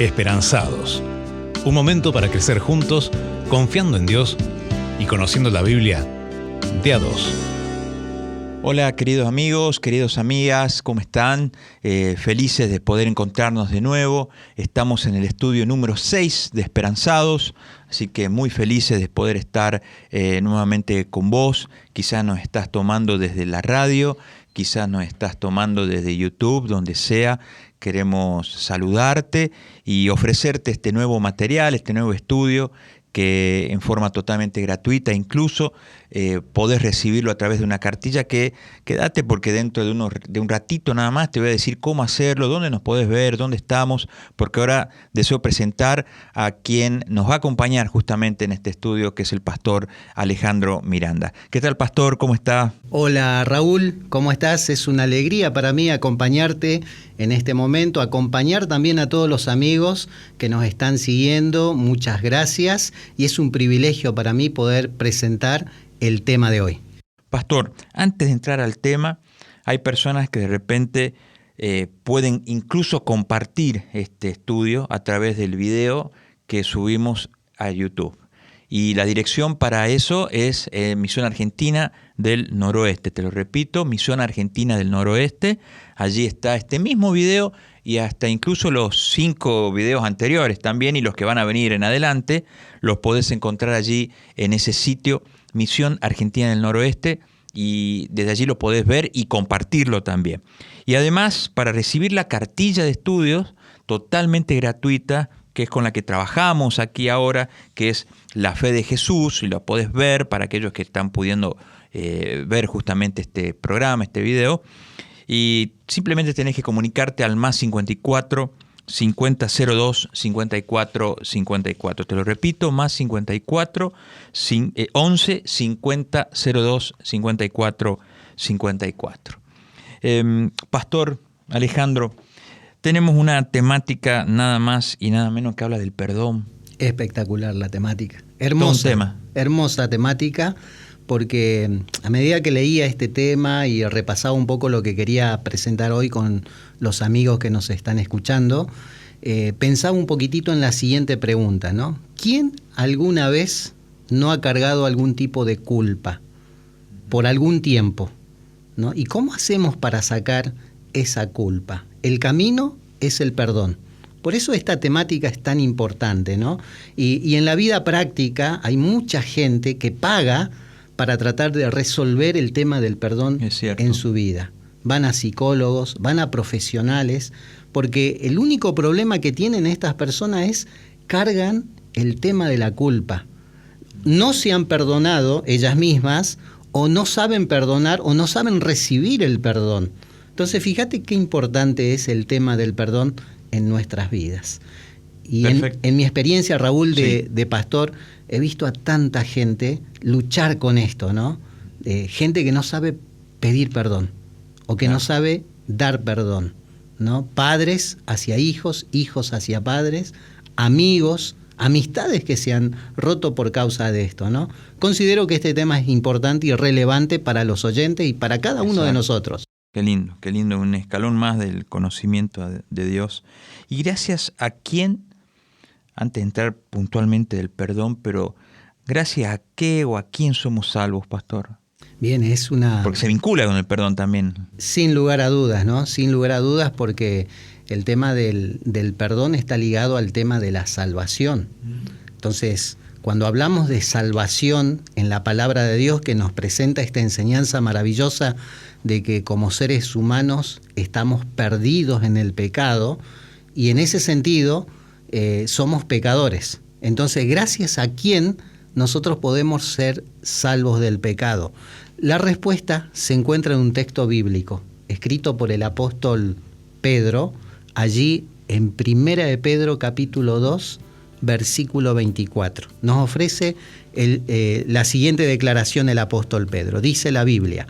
Esperanzados. Un momento para crecer juntos, confiando en Dios y conociendo la Biblia de a dos. Hola queridos amigos, queridas amigas, ¿cómo están? Felices de poder encontrarnos de nuevo. Estamos en el estudio número 6 de Esperanzados, así que muy felices de poder estar nuevamente con vos. Quizás nos estás tomando desde la radio, quizás nos estás tomando desde YouTube, donde sea. Queremos saludarte y ofrecerte este nuevo material, este nuevo estudio que en forma totalmente gratuita, incluso podés recibirlo a través de una cartilla que quédate porque dentro de un ratito nada más te voy a decir cómo hacerlo, dónde nos podés ver, dónde estamos, porque ahora deseo presentar a quien nos va a acompañar justamente en este estudio, que es el pastor Alejandro Miranda. ¿Qué tal, pastor? ¿Cómo está? Hola, Raúl, ¿cómo estás? Es una alegría para mí acompañarte en este momento, acompañar también a todos los amigos que nos están siguiendo. Muchas gracias y es un privilegio para mí poder presentar el tema de hoy. Pastor, antes de entrar al tema, hay personas que de repente pueden incluso compartir este estudio a través del video que subimos a YouTube. Y la dirección para eso es Misión Argentina del Noroeste. Te lo repito, Misión Argentina del Noroeste. Allí está este mismo video y hasta incluso los 5 videos anteriores también, y los que van a venir en adelante, los podés encontrar allí en ese sitio, Misión Argentina del Noroeste, y desde allí lo podés ver y compartirlo también. Y además, para recibir la cartilla de estudios totalmente gratuita, que es con la que trabajamos aquí ahora, que es La Fe de Jesús, y lo podés ver para aquellos que están pudiendo ver justamente este programa, este video. Y simplemente tenés que comunicarte al más 54 5002 54 54. Te lo repito, más 54 11 5002 54 54. Pastor Alejandro, tenemos una temática nada más y nada menos que habla del perdón. Espectacular la temática. Hermosa, tema. Hermosa temática, porque a medida que leía este tema y repasaba un poco lo que quería presentar hoy con los amigos que nos están escuchando, pensaba un poquitito en la siguiente pregunta, ¿no? ¿Quién alguna vez no ha cargado algún tipo de culpa por algún tiempo, ¿no? ¿Y cómo hacemos para sacar esa culpa? El camino es el perdón. Por eso esta temática es tan importante, ¿no? Y en la vida práctica hay mucha gente que paga para tratar de resolver el tema del perdón en su vida. Van a psicólogos, van a profesionales, porque el único problema que tienen estas personas es cargan el tema de la culpa. No se han perdonado ellas mismas, o no saben perdonar, o no saben recibir el perdón. Entonces, fíjate qué importante es el tema del perdón en nuestras vidas. Y en mi experiencia, Raúl, de pastor, he visto a tanta gente luchar con esto, ¿no? Gente que no sabe pedir perdón o que no sabe dar perdón, ¿no? Padres hacia hijos, hijos hacia padres, amigos, amistades que se han roto por causa de esto, ¿no? Considero que este tema es importante y relevante para los oyentes y para cada uno de nosotros. Qué lindo, un escalón más del conocimiento de Dios. Y gracias a quién, antes de entrar puntualmente del perdón, pero gracias a qué o a quién somos salvos, pastor. Bien, es una... Porque se vincula con el perdón también. Sin lugar a dudas, ¿no? Sin lugar a dudas, porque el tema del perdón está ligado al tema de la salvación. Entonces, cuando hablamos de salvación en la palabra de Dios, que nos presenta esta enseñanza maravillosa de que como seres humanos estamos perdidos en el pecado, y en ese sentido somos pecadores. Entonces, gracias a quién nosotros podemos ser salvos del pecado. La respuesta se encuentra en un texto bíblico, escrito por el apóstol Pedro, allí en Primera de Pedro capítulo 2, versículo 24. Nos ofrece la siguiente declaración el apóstol Pedro. Dice la Biblia: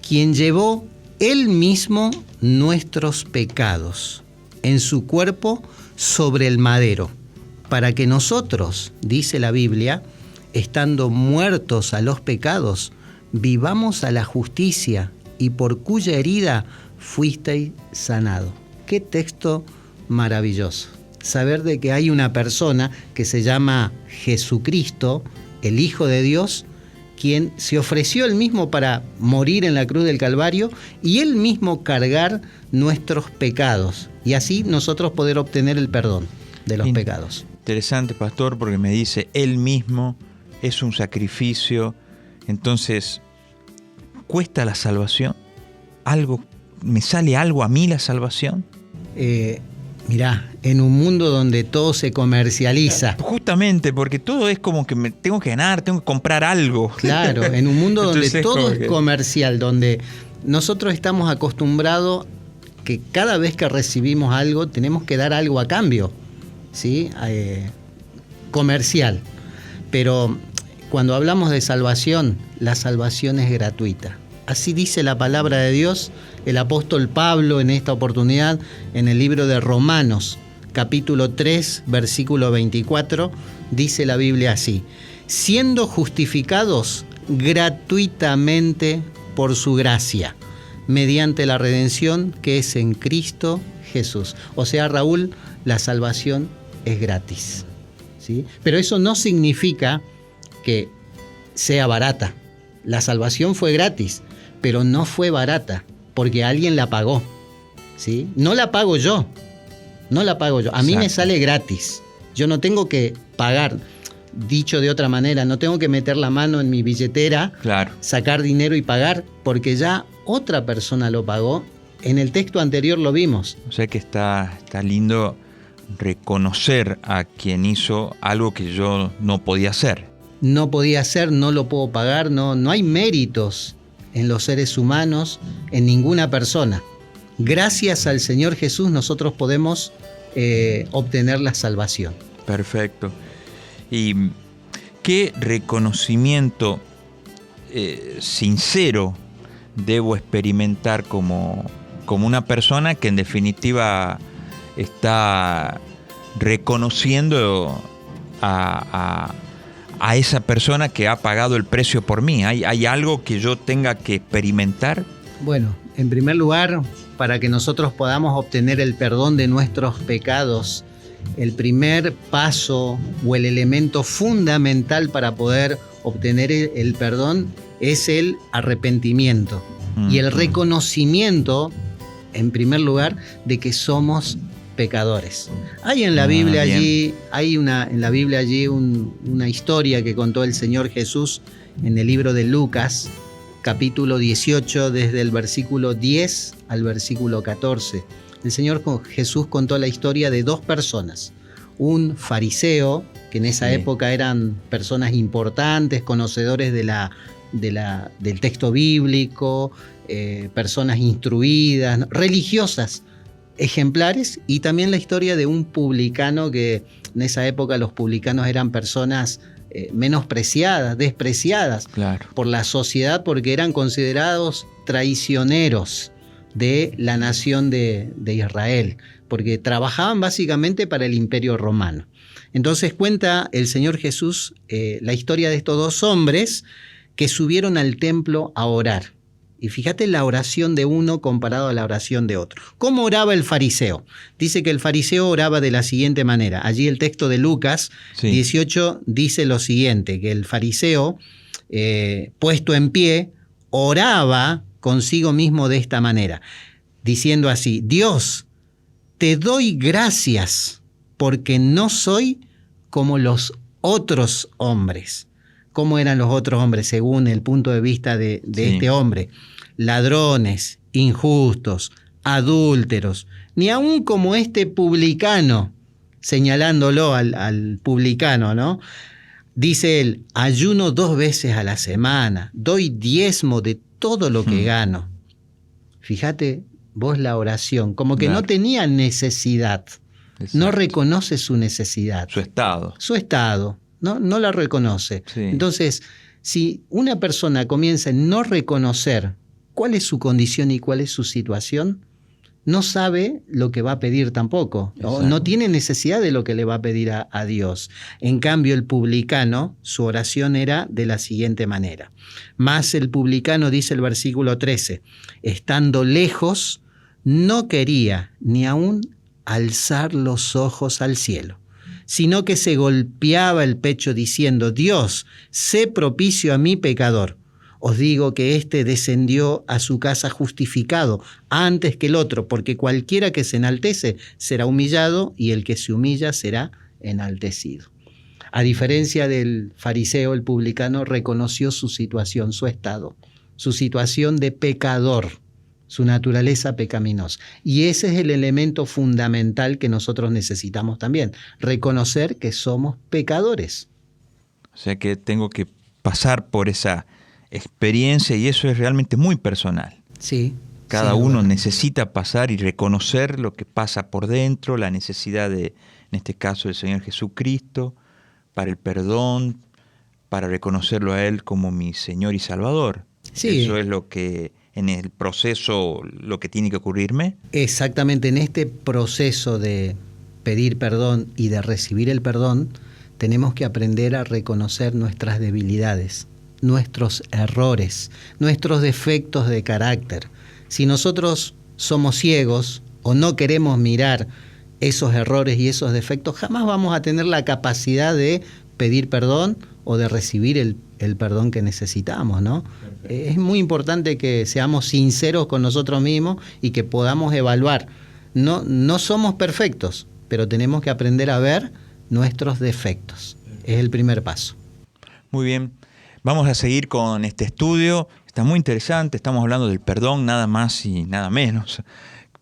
quien llevó él mismo nuestros pecados en su cuerpo sobre el madero, para que nosotros, dice la Biblia, estando muertos a los pecados, vivamos a la justicia, y por cuya herida fuisteis sanado. Qué texto maravilloso. saber de que hay una persona que se llama Jesucristo, el Hijo de Dios, quien se ofreció él mismo para morir en la cruz del Calvario y él mismo cargar nuestros pecados y así nosotros poder obtener el perdón de los pecados. Interesante, pastor, porque me dice, él mismo es un sacrificio. Entonces, ¿cuesta la salvación? ¿Me sale algo a mí la salvación? Mirá, en un mundo donde todo se comercializa. Justamente, porque todo es como que me tengo que ganar, tengo que comprar algo. Claro, en un mundo donde Entonces, todo es es comercial, donde nosotros estamos acostumbrados que cada vez que recibimos algo tenemos que dar algo a cambio, ¿sí? Comercial. Pero cuando hablamos de salvación, la salvación es gratuita. Así dice la palabra de Dios. El apóstol Pablo en esta oportunidad, en el libro de Romanos, capítulo 3, versículo 24, dice la Biblia así: siendo justificados gratuitamente por su gracia, mediante la redención que es en Cristo Jesús. O sea, Raúl, la salvación es gratis, ¿sí? Pero eso no significa que sea barata. La salvación fue gratis, pero no fue barata, porque alguien la pagó, ¿sí? No la pago yo. A mí me sale gratis. Yo no tengo que pagar. Dicho de otra manera, no tengo que meter la mano en mi billetera, claro, sacar dinero y pagar, porque ya otra persona lo pagó. En el texto anterior lo vimos. O sea que está lindo reconocer a quien hizo algo que yo no podía hacer. No podía hacer, no lo puedo pagar, no hay méritos en los seres humanos, en ninguna persona. Gracias al Señor Jesús nosotros podemos obtener la salvación. Perfecto. ¿Y qué reconocimiento sincero debo experimentar como una persona que en definitiva está reconociendo a esa persona que ha pagado el precio por mí? ¿Hay algo que yo tenga que experimentar? Bueno, en primer lugar, para que nosotros podamos obtener el perdón de nuestros pecados, el primer paso o el elemento fundamental para poder obtener el perdón es el arrepentimiento y el reconocimiento, en primer lugar, de que somos pecadores. Hay en la Biblia una historia que contó el Señor Jesús en el libro de Lucas, capítulo 18, desde el versículo 10 al versículo 14. El Señor Jesús contó la historia de dos personas. Un fariseo, que en esa época eran personas importantes, conocedores del texto bíblico, personas instruidas, religiosas, ejemplares, y también la historia de un publicano, que en esa época los publicanos eran personas menospreciadas, despreciadas, claro, por la sociedad, porque eran considerados traicioneros de la nación de Israel, porque trabajaban básicamente para el Imperio Romano. Entonces cuenta el Señor Jesús la historia de estos dos hombres que subieron al templo a orar. Y fíjate la oración de uno comparado a la oración de otro. ¿Cómo oraba el fariseo? Dice que el fariseo oraba de la siguiente manera. Allí el texto de Lucas 18 dice lo siguiente, que el fariseo, puesto en pie, oraba consigo mismo de esta manera, diciendo así: Dios, te doy gracias porque no soy como los otros hombres. ¿Cómo eran los otros hombres según el punto de vista de este hombre? Ladrones, injustos, adúlteros, ni aun como este publicano, señalándolo al publicano, ¿no? Dice él: ayuno 2 veces a la semana, doy diezmo de todo lo que gano. Fíjate vos la oración, como que no tenía necesidad. Exacto. No reconoce su necesidad. Su estado. No la reconoce. Sí. Entonces, si una persona comienza a no reconocer cuál es su condición y cuál es su situación, no sabe lo que va a pedir tampoco. No tiene necesidad de lo que le va a pedir a Dios. En cambio, el publicano, su oración era de la siguiente manera. Mas el publicano, dice el versículo 13, estando lejos, no quería ni aún alzar los ojos al cielo, sino que se golpeaba el pecho diciendo: Dios, sé propicio a mi pecador. Os digo que éste descendió a su casa justificado antes que el otro, porque cualquiera que se enaltece será humillado, y el que se humilla será enaltecido. A diferencia del fariseo, el publicano reconoció su situación, su estado, su situación de pecador, su naturaleza pecaminosa. Y ese es el elemento fundamental que nosotros necesitamos también, reconocer que somos pecadores. O sea que tengo que pasar por esa experiencia, y eso es realmente muy personal. Sí. Cada uno necesita pasar y reconocer lo que pasa por dentro, la necesidad de, en este caso, del Señor Jesucristo, para el perdón, para reconocerlo a Él como mi Señor y Salvador. Sí. Eso es lo que, en el proceso, lo que tiene que ocurrirme. Exactamente, en este proceso de pedir perdón y de recibir el perdón, tenemos que aprender a reconocer nuestras debilidades, nuestros errores, nuestros defectos de carácter. Si nosotros somos ciegos o no queremos mirar esos errores y esos defectos, jamás vamos a tener la capacidad de pedir perdón o de recibir el perdón que necesitamos, ¿no? Es muy importante que seamos sinceros con nosotros mismos y que podamos evaluar. No somos perfectos, pero tenemos que aprender a ver nuestros defectos. Es el primer paso. Muy bien. Vamos a seguir con este estudio. Está muy interesante. Estamos hablando del perdón, nada más y nada menos,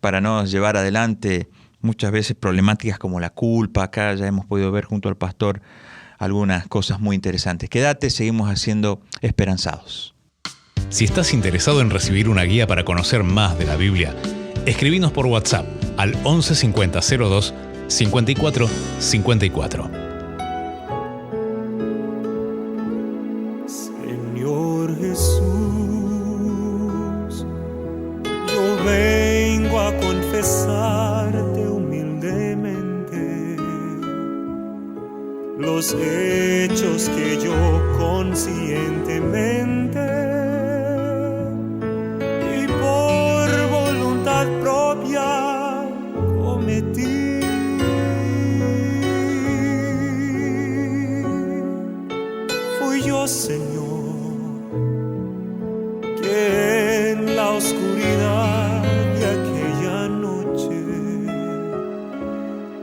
para no llevar adelante muchas veces problemáticas como la culpa. Acá ya hemos podido ver junto al pastor algunas cosas muy interesantes. Quédate, seguimos haciendo Esperanzados. Si estás interesado en recibir una guía para conocer más de la Biblia, escribinos por WhatsApp al 11 50 02 54 54. Señor Jesús, yo vengo a confesarte humildemente los hechos que yo conscientemente y por voluntad propia cometí. Fui yo, Señor, que en la oscuridad de aquella noche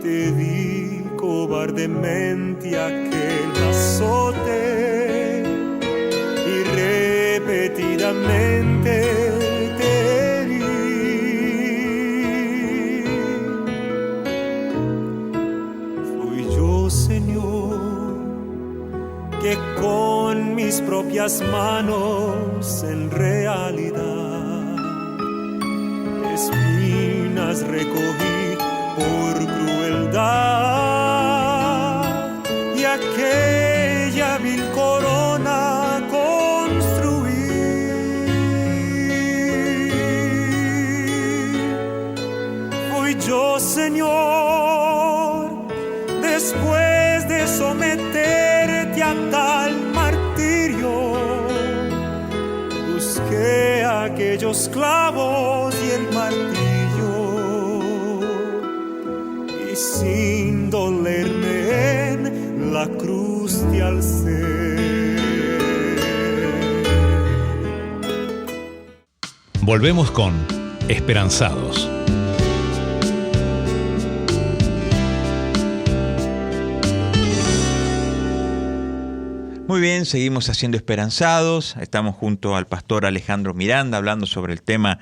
te di cobardemente aquel azote y repetidamente te herí. Fui yo, Señor, que con mis propias manos en realidad espinas recogí por crueldad y aquella vil corona construí. Fui yo, Señor, después de someterte a tal martirio, busqué aquellos clavos y el martillo, y sin dolerme en la cruz te alcé. Volvemos con Esperanzados. Muy bien, seguimos haciendo Esperanzados. Estamos junto al pastor Alejandro Miranda hablando sobre el tema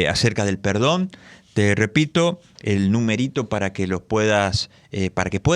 acerca del perdón. Te repito el numerito para que puedas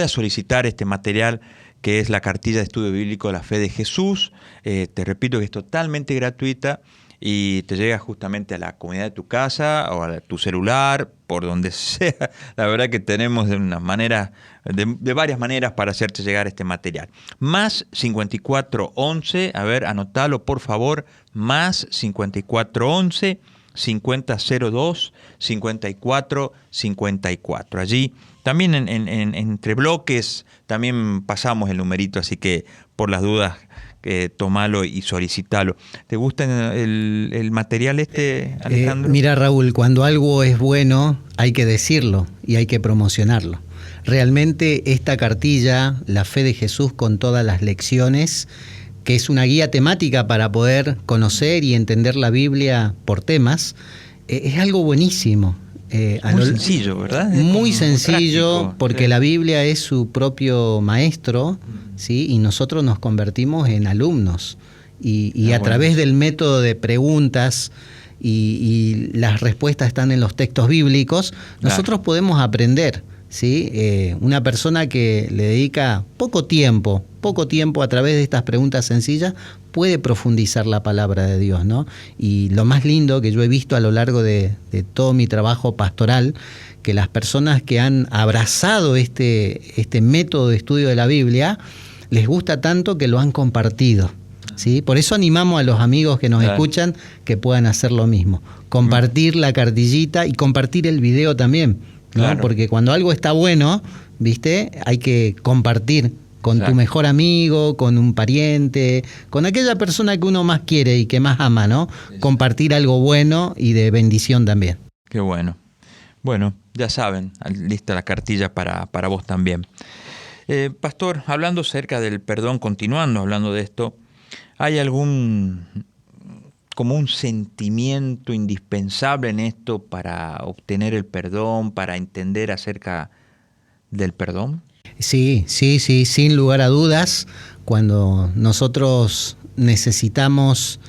solicitar este material, que es la cartilla de estudio bíblico de la fe de Jesús. Te repito que es totalmente gratuita y te llega justamente a la comunidad de tu casa o a tu celular, por donde sea. La verdad que tenemos de varias maneras para hacerte llegar este material. Más 5411, a ver, anotalo por favor, más 5411 5002 5454. Allí también entre bloques también pasamos el numerito, así que por las dudas tomalo y solicitalo. ¿Te gusta el material Alejandro? Mira, Raúl, cuando algo es bueno hay que decirlo y hay que promocionarlo. Realmente esta cartilla, La Fe de Jesús con todas las lecciones, que es una guía temática para poder conocer y entender la Biblia por temas, es algo buenísimo. Muy sencillo, ¿verdad? Muy sencillo, práctico. porque la Biblia es su propio maestro, ¿sí? Y nosotros nos convertimos en alumnos. Y a través del método de preguntas y las respuestas están en los textos bíblicos, nosotros podemos aprender, ¿sí? Una persona que le dedica poco tiempo a través de estas preguntas sencillas puede profundizar la palabra de Dios, ¿no? Y lo más lindo que yo he visto a lo largo de todo mi trabajo pastoral, que las personas que han abrazado este método de estudio de la Biblia, les gusta tanto que lo han compartido, ¿sí? Por eso animamos a los amigos que nos escuchan que puedan hacer lo mismo. Compartir la cartillita y compartir el video también, ¿no? Claro. Porque cuando algo está bueno, ¿viste? Hay que compartir con tu mejor amigo, con un pariente, con aquella persona que uno más quiere y que más ama, ¿no? Compartir algo bueno y de bendición también. Qué bueno. Bueno, ya saben, lista la cartilla para vos también. Pastor, hablando acerca del perdón, continuando hablando de esto, ¿hay como un sentimiento indispensable en esto para obtener el perdón, para entender acerca del perdón? Sí, sin lugar a dudas, cuando nosotros necesitamos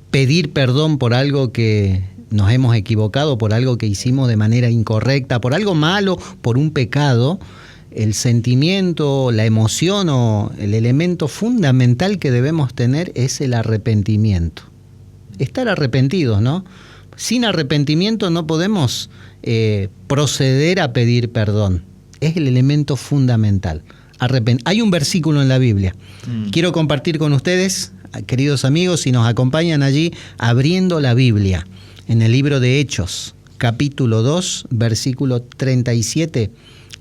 pedir perdón por algo que nos hemos equivocado, por algo que hicimos de manera incorrecta, por algo malo, por un pecado, el sentimiento, la emoción o el elemento fundamental que debemos tener es el arrepentimiento. Estar arrepentidos, ¿no? Sin arrepentimiento no podemos proceder a pedir perdón. Es el elemento fundamental. Hay un versículo en la Biblia. Quiero compartir con ustedes, queridos amigos, si nos acompañan allí, abriendo la Biblia, en el libro de Hechos, capítulo 2, versículo 37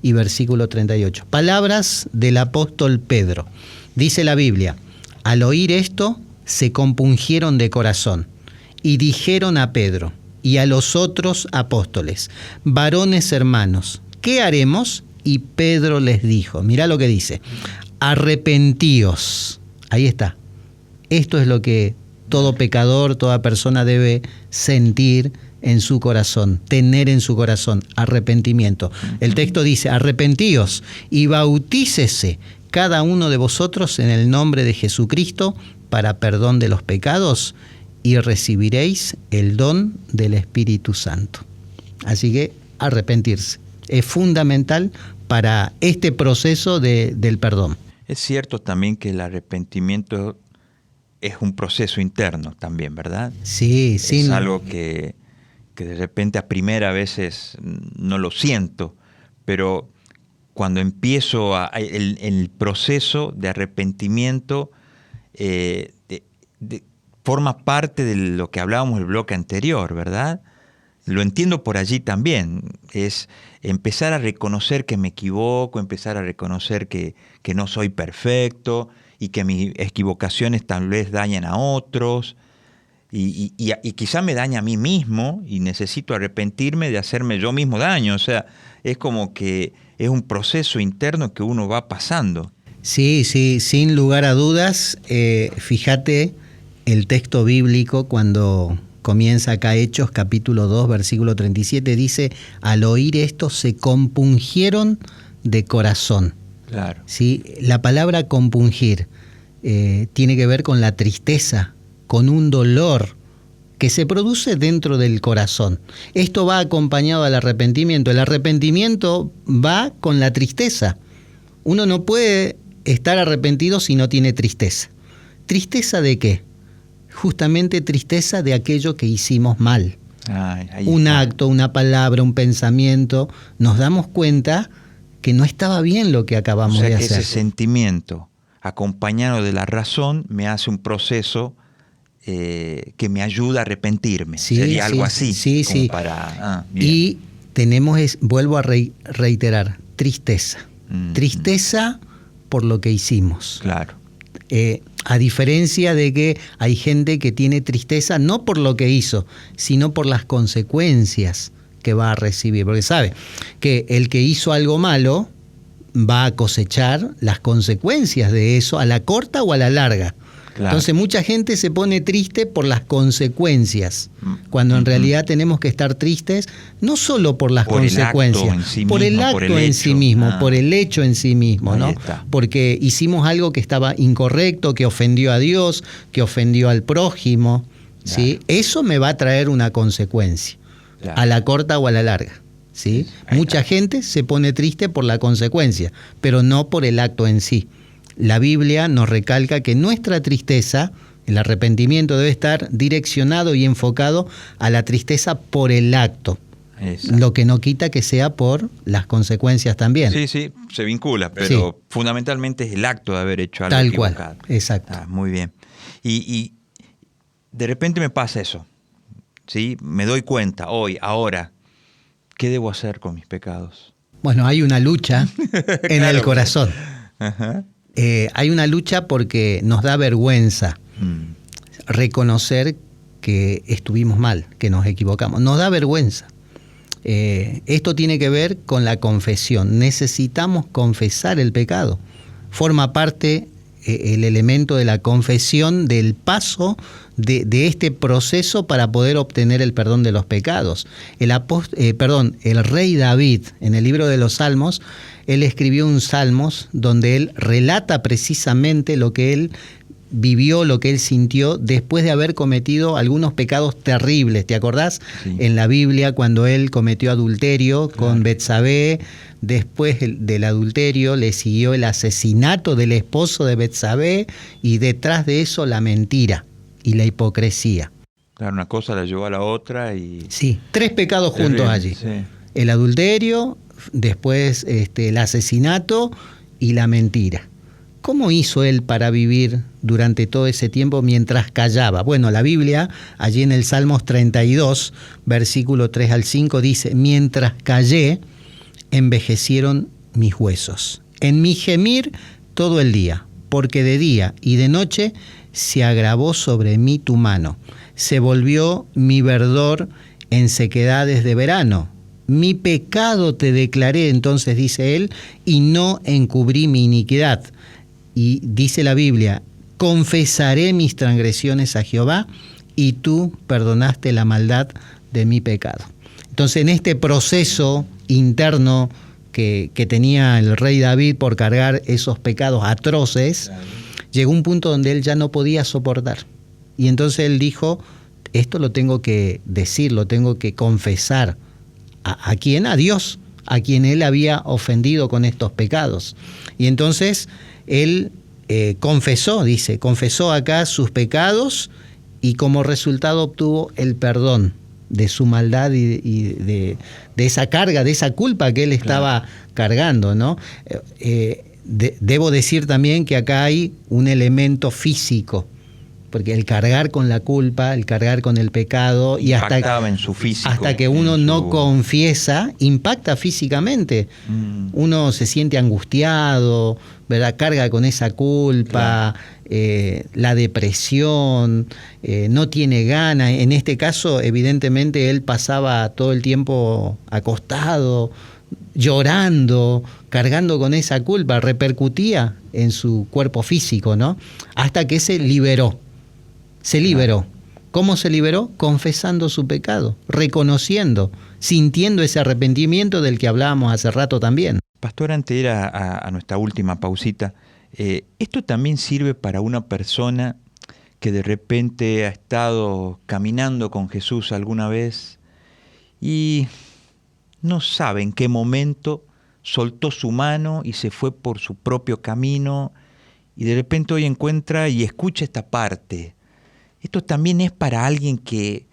y versículo 38. Palabras del apóstol Pedro. Dice la Biblia: al oír esto, se compungieron de corazón y dijeron a Pedro y a los otros apóstoles: varones hermanos, ¿qué haremos? Y Pedro les dijo, mirá lo que dice: arrepentíos. Ahí está. Esto es lo que todo pecador, toda persona debe sentir en su corazón, tener en su corazón, arrepentimiento. El texto dice: arrepentíos y bautícese cada uno de vosotros en el nombre de Jesucristo para perdón de los pecados y recibiréis el don del Espíritu Santo. Así que arrepentirse es fundamental para este proceso del perdón. Es cierto también que el arrepentimiento es un proceso interno también, ¿verdad? Sí. Es algo que de repente a primera veces no lo siento, pero cuando empiezo el proceso de arrepentimiento forma parte de lo que hablábamos el bloque anterior, ¿verdad? Lo entiendo por allí también. Es empezar a reconocer que me equivoco, empezar a reconocer que no soy perfecto y que mis equivocaciones tal vez dañan a otros y quizá me daña a mí mismo y necesito arrepentirme de hacerme yo mismo daño. O sea, es como que es un proceso interno que uno va pasando. Sí, sin lugar a dudas. Fíjate el texto bíblico cuando comienza acá Hechos capítulo 2 versículo 37, dice: al oír esto se compungieron de corazón. Claro. ¿Sí? La palabra compungir tiene que ver con la tristeza, con un dolor que se produce dentro del corazón. Esto va acompañado al arrepentimiento. El arrepentimiento va con la tristeza. Uno no puede estar arrepentido si no tiene tristeza. ¿Tristeza de qué? Justamente tristeza de aquello que hicimos mal. Un acto, una palabra, un pensamiento. Nos damos cuenta que no estaba bien lo que acabamos de hacer. Ese sentimiento acompañado de la razón me hace un proceso que me ayuda a arrepentirme. Sería algo así. Sí. Y tenemos, vuelvo a reiterar, tristeza. Tristeza por lo que hicimos. Claro. A diferencia de que hay gente que tiene tristeza no por lo que hizo, sino por las consecuencias que va a recibir. Porque sabe que el que hizo algo malo va a cosechar las consecuencias de eso a la corta o a la larga. Claro. Entonces mucha gente se pone triste por las consecuencias, cuando en realidad tenemos que estar tristes no solo por las consecuencias, por el acto en sí mismo, por el hecho en sí mismo, ¿no? Porque hicimos algo que estaba incorrecto, que ofendió a Dios, que ofendió al prójimo, ¿sí? Eso me va a traer una consecuencia, a la corta o a la larga, ¿sí? Mucha gente se pone triste por la consecuencia, pero no por el acto en sí. La Biblia nos recalca que nuestra tristeza, el arrepentimiento, debe estar direccionado y enfocado a la tristeza por el acto. Exacto. Lo que no quita que sea por las consecuencias también. Sí, sí, se vincula, pero fundamentalmente es el acto de haber hecho algo tal equivocado. Cual, exacto. Muy bien. Y de repente me pasa eso, ¿sí? Me doy cuenta hoy, ahora, ¿qué debo hacer con mis pecados? Bueno, hay una lucha en el corazón. Ajá. Hay una lucha porque nos da vergüenza reconocer que estuvimos mal, que nos equivocamos. Nos da vergüenza. Esto tiene que ver con la confesión. Necesitamos confesar el pecado. Forma parte el elemento de la confesión del paso de este proceso para poder obtener el perdón de los pecados. El rey David, en el libro de los Salmos, él escribió un Salmos donde él relata precisamente lo que él vivió, lo que él sintió después de haber cometido algunos pecados terribles. ¿Te acordás? Sí. En la Biblia, cuando él cometió adulterio con Betsabé, después del adulterio le siguió el asesinato del esposo de Betsabé y detrás de eso la mentira y la hipocresía. Claro, una cosa la llevó a la otra y... Sí, 3 pecados juntos allí. Sí. El adulterio, después el asesinato y la mentira. ¿Cómo hizo él para vivir durante todo ese tiempo mientras callaba? Bueno, la Biblia, allí en el Salmos 32, versículo 3 al 5, dice: mientras callé, envejecieron mis huesos. En mi gemir todo el día, porque de día y de noche se agravó sobre mí tu mano. Se volvió mi verdor en sequedades de verano. Mi pecado te declaré, entonces dice él, y no encubrí mi iniquidad. Y dice la Biblia: confesaré mis transgresiones a Jehová, y tú perdonaste la maldad de mi pecado. Entonces, en este proceso interno que tenía el rey David por cargar esos pecados atroces, llegó un punto donde él ya no podía soportar. Y entonces él dijo: esto lo tengo que decir, lo tengo que confesar. ¿A quién? A Dios, a quien él había ofendido con estos pecados. Y entonces él confesó acá sus pecados, y como resultado obtuvo el perdón de su maldad y de esa carga, de esa culpa que él estaba cargando, ¿no? Debo decir también que acá hay un elemento físico, porque el cargar con la culpa, el cargar con el pecado, y en su físico, hasta que uno no confiesa, impacta físicamente. Uno se siente angustiado, ¿verdad? Carga con esa culpa, la depresión, no tiene ganas. En este caso, evidentemente, él pasaba todo el tiempo acostado, llorando, cargando con esa culpa, repercutía en su cuerpo físico, ¿no? Hasta que se liberó. Se liberó. ¿Cómo se liberó? Confesando su pecado, reconociendo, sintiendo ese arrepentimiento del que hablábamos hace rato también. Pastor, antes de ir a nuestra última pausita, esto también sirve para una persona que de repente ha estado caminando con Jesús alguna vez y no sabe en qué momento soltó su mano y se fue por su propio camino, y de repente hoy encuentra y escucha esta parte. Esto también es para alguien que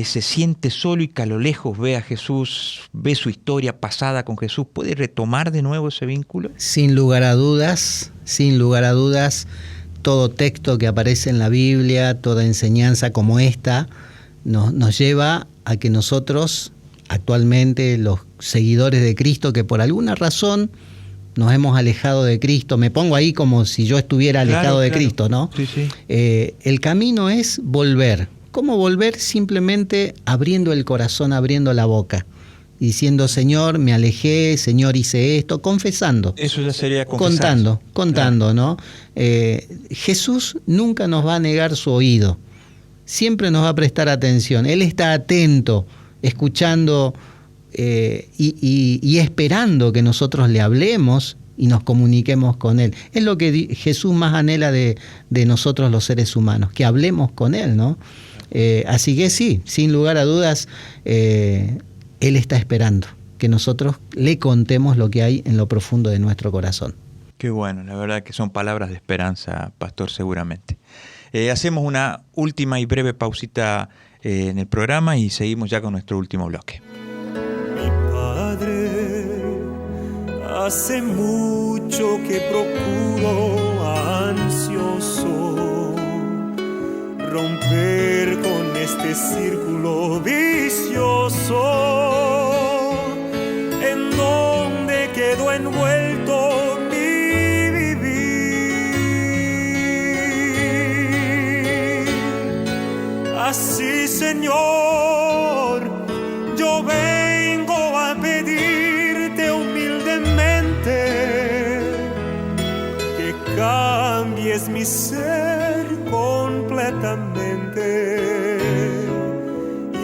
se siente solo y que a lo lejos ve a Jesús, ve su historia pasada con Jesús. ¿Puede retomar de nuevo ese vínculo? Sin lugar a dudas, todo texto que aparece en la Biblia, toda enseñanza como esta, nos lleva a que nosotros, actualmente los seguidores de Cristo, que por alguna razón nos hemos alejado de Cristo. Me pongo ahí como si yo estuviera alejado de Cristo, ¿no? Sí, sí. El camino es volver. ¿Cómo volver? Simplemente abriendo el corazón, abriendo la boca, diciendo: Señor, me alejé, Señor, hice esto, confesando. Eso ya sería confesar. Contando, ¿no? Jesús nunca nos va a negar su oído, siempre nos va a prestar atención. Él está atento, escuchando y esperando que nosotros le hablemos y nos comuniquemos con Él. Es lo que Jesús más anhela de nosotros los seres humanos, que hablemos con Él, ¿no? Así que sí, sin lugar a dudas, Él está esperando que nosotros le contemos lo que hay en lo profundo de nuestro corazón. Qué bueno, la verdad que son palabras de esperanza, pastor, seguramente. Hacemos una última y breve pausita en el programa y seguimos ya con nuestro último bloque. Mi Padre, hace mucho que procuro ansioso romper con este círculo vicioso en donde quedó envuelto mi vivir. Así, Señor, yo vengo a pedirte humildemente que cambies mi ser completamente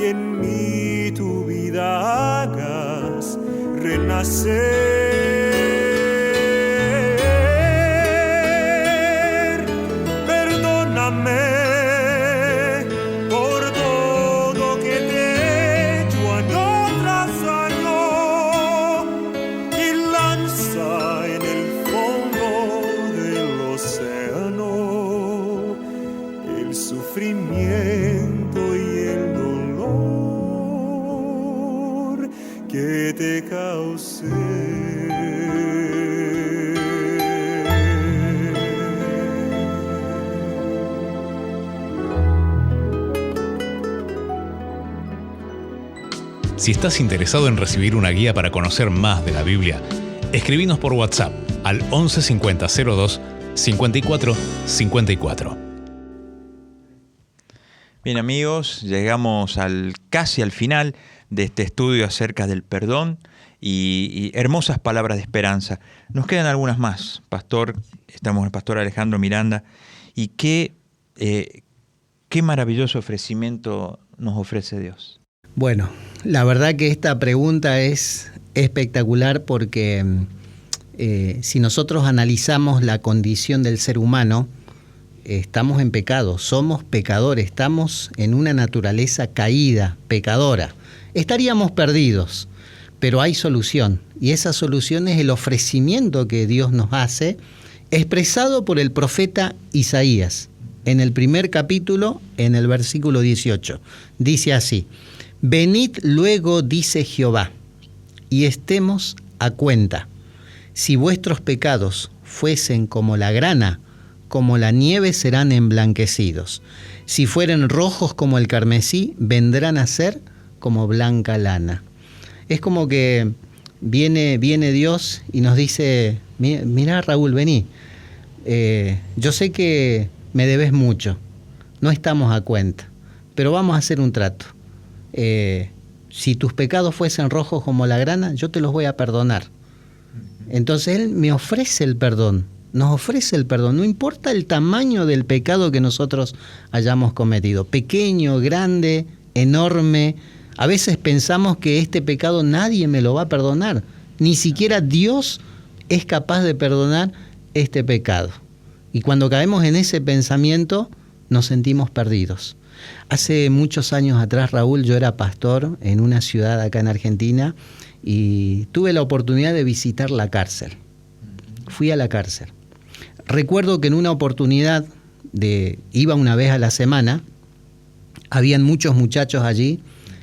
y en mí tu vida hagas renacer. Perdóname por todo que te he hecho año tras año y lanza en el fondo del océano el sufrimiento y el dolor que te causé. Si estás interesado en recibir una guía para conocer más de la Biblia, escribinos por WhatsApp al 11 50 02 54 54. Bien, amigos, llegamos casi al final de este estudio acerca del perdón y hermosas palabras de esperanza. Nos quedan algunas más, pastor. Estamos con el pastor Alejandro Miranda y qué maravilloso ofrecimiento nos ofrece Dios. Bueno, la verdad que esta pregunta es espectacular porque si nosotros analizamos la condición del ser humano, estamos en pecado, somos pecadores, estamos en una naturaleza caída, pecadora. Estaríamos perdidos, pero hay solución, y esa solución es el ofrecimiento que Dios nos hace, expresado por el profeta Isaías, en el primer capítulo, en el versículo 18. Dice así: venid luego, dice Jehová, y estemos a cuenta. Si vuestros pecados fuesen como la grana, como la nieve serán emblanquecidos. Si fueren rojos como el carmesí, vendrán a ser como blanca lana. Es como que viene Dios y nos dice: mirá, Raúl, vení. Yo sé que me debes mucho, no estamos a cuenta, pero vamos a hacer un trato. Si tus pecados fuesen rojos como la grana, yo te los voy a perdonar. Entonces Él me ofrece el perdón, nos ofrece el perdón, no importa el tamaño del pecado que nosotros hayamos cometido, pequeño, grande, enorme. A veces pensamos que este pecado nadie me lo va a perdonar, ni siquiera Dios es capaz de perdonar este pecado. Y cuando caemos en ese pensamiento, nos sentimos perdidos. Hace muchos años atrás, Raúl, yo era pastor en una ciudad acá en Argentina y tuve la oportunidad de visitar la cárcel. Fui a la cárcel. Recuerdo que en una oportunidad iba una vez a la semana, habían muchos muchachos allí.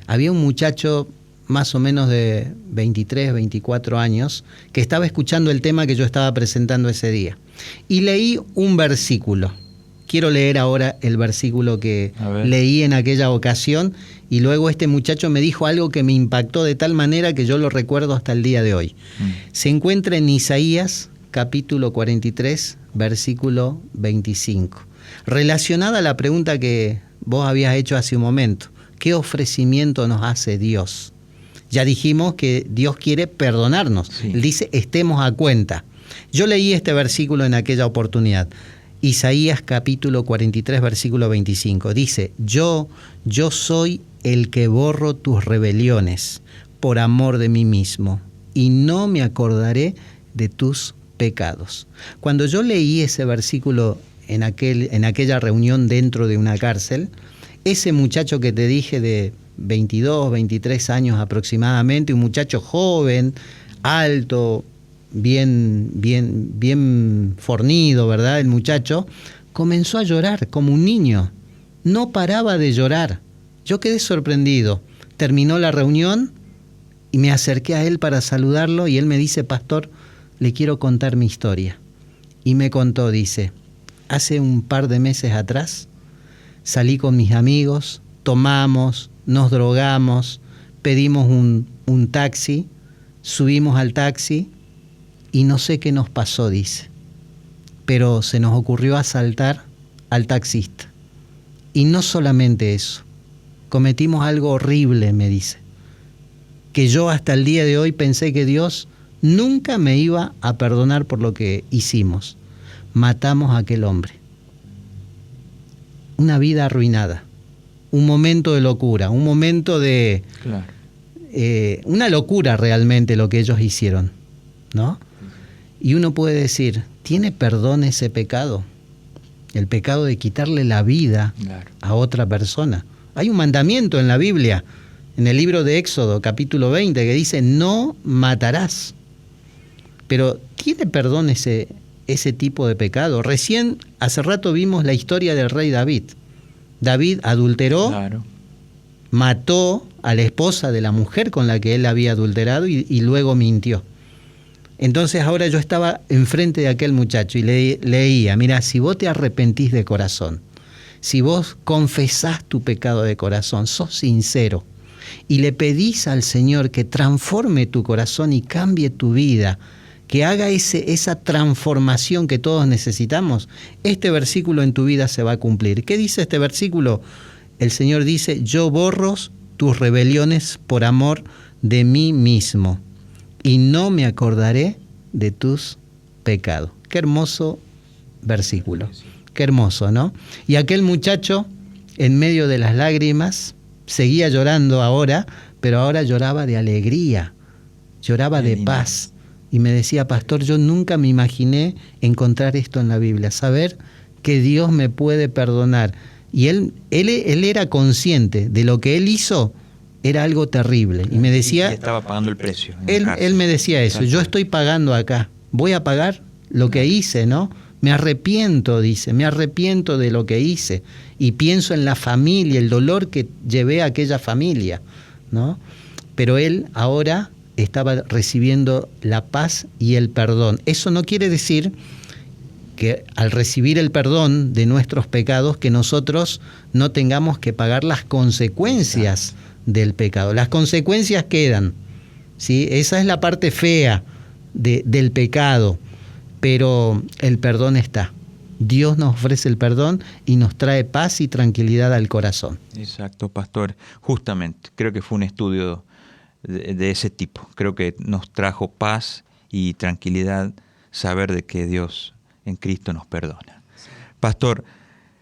Había un muchacho más o menos de 23, 24 años que estaba escuchando el tema que yo estaba presentando ese día. Y leí un versículo quiero leer ahora el versículo que leí en aquella ocasión, y luego este muchacho me dijo algo que me impactó de tal manera que yo lo recuerdo hasta el día de hoy. Se encuentra en Isaías capítulo 43, versículo 25. Relacionada a la pregunta que vos habías hecho hace un momento, ¿qué ofrecimiento nos hace Dios? Ya dijimos que Dios quiere perdonarnos. Sí. Él dice, estemos a cuenta. Yo leí este versículo en aquella oportunidad. Isaías capítulo 43, versículo 25. Dice, yo soy el que borro tus rebeliones por amor de mí mismo, y no me acordaré de tus pecados. Cuando yo leí ese versículo en aquella reunión dentro de una cárcel, ese muchacho que te dije de 22, 23 años aproximadamente, un muchacho joven, alto, bien fornido, ¿verdad? El muchacho comenzó a llorar como un niño. No paraba de llorar. Yo quedé sorprendido. Terminó la reunión y me acerqué a él para saludarlo y él me dice, pastor, le quiero contar mi historia. Y me contó, dice, hace un par de meses atrás salí con mis amigos, tomamos, nos drogamos, pedimos un taxi, subimos al taxi y no sé qué nos pasó, dice. Pero se nos ocurrió asaltar al taxista. Y no solamente eso, cometimos algo horrible, me dice, que yo hasta el día de hoy pensé que Dios nunca me iba a perdonar por lo que hicimos. Matamos a aquel hombre. Una vida arruinada. Un momento de locura, un momento de... Claro. Una locura realmente lo que ellos hicieron, ¿no? Y uno puede decir, ¿tiene perdón ese pecado? El pecado de quitarle la vida a otra persona. Hay un mandamiento en la Biblia, en el libro de Éxodo, capítulo 20, que dice, no matarás. Pero ¿tiene perdón ese tipo de pecado? Recién, hace rato vimos la historia del rey David. David adulteró, mató a la esposa de la mujer con la que él había adulterado y luego mintió. Entonces ahora yo estaba enfrente de aquel muchacho y leía, mira, si vos te arrepentís de corazón, si vos confesás tu pecado de corazón, sos sincero y le pedís al Señor que transforme tu corazón y cambie tu vida, que haga esa transformación que todos necesitamos, este versículo en tu vida se va a cumplir. ¿Qué dice este versículo? El Señor dice, yo borro tus rebeliones por amor de mí mismo y no me acordaré de tus pecados. Qué hermoso versículo, qué hermoso, ¿no? Y aquel muchacho, en medio de las lágrimas, seguía llorando ahora, pero ahora lloraba de alegría, lloraba de paz. Y me decía, pastor, yo nunca me imaginé encontrar esto en la Biblia, saber que Dios me puede perdonar. Y él era consciente de lo que él hizo, era algo terrible. Y me decía... Y estaba pagando el precio. Él me decía eso, yo estoy pagando acá, voy a pagar lo que hice, ¿no? Me arrepiento, dice, me arrepiento de lo que hice. Y pienso en la familia, el dolor que llevé a aquella familia, ¿no? Pero él ahora estaba recibiendo la paz y el perdón. Eso no quiere decir que al recibir el perdón de nuestros pecados, que nosotros no tengamos que pagar las consecuencias del pecado. Las consecuencias quedan, ¿sí? Esa es la parte fea del pecado, pero el perdón está. Dios nos ofrece el perdón y nos trae paz y tranquilidad al corazón. Exacto, pastor. Justamente, creo que fue un estudio de ese tipo. Creo que nos trajo paz y tranquilidad saber de que Dios en Cristo nos perdona. Pastor,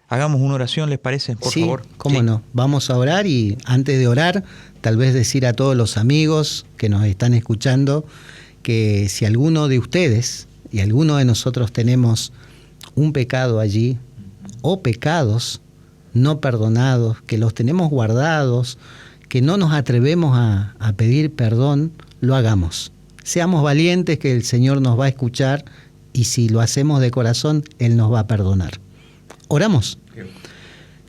hagamos una oración, ¿les parece? Por favor. ¿Cómo no? Vamos a orar y antes de orar, tal vez decir a todos los amigos que nos están escuchando que si alguno de ustedes y alguno de nosotros tenemos un pecado allí o pecados no perdonados, que los tenemos guardados, que no nos atrevemos a pedir perdón, lo hagamos. Seamos valientes, que el Señor nos va a escuchar y si lo hacemos de corazón, Él nos va a perdonar. Oramos.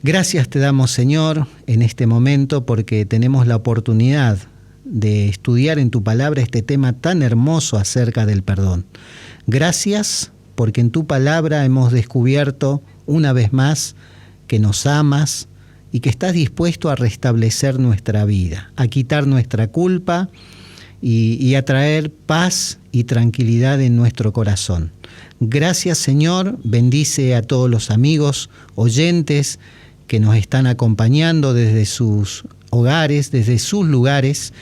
Gracias te damos, Señor, en este momento porque tenemos la oportunidad de estudiar en tu palabra este tema tan hermoso acerca del perdón. Gracias porque en tu palabra hemos descubierto una vez más que nos amas y que estás dispuesto a restablecer nuestra vida, a quitar nuestra culpa y a traer paz y tranquilidad en nuestro corazón. Gracias, Señor, bendice a todos los amigos, oyentes que nos están acompañando desde sus hogares, desde sus lugares,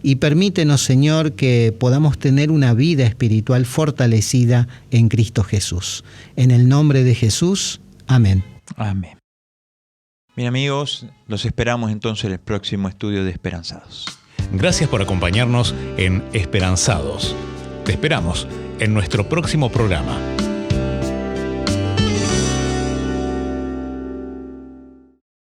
y permítenos, Señor, que podamos tener una vida espiritual fortalecida en Cristo Jesús. En el nombre de Jesús, amén. Amén. Bien, amigos, los esperamos entonces en el próximo estudio de Esperanzados. Gracias por acompañarnos en Esperanzados. Te esperamos en nuestro próximo programa.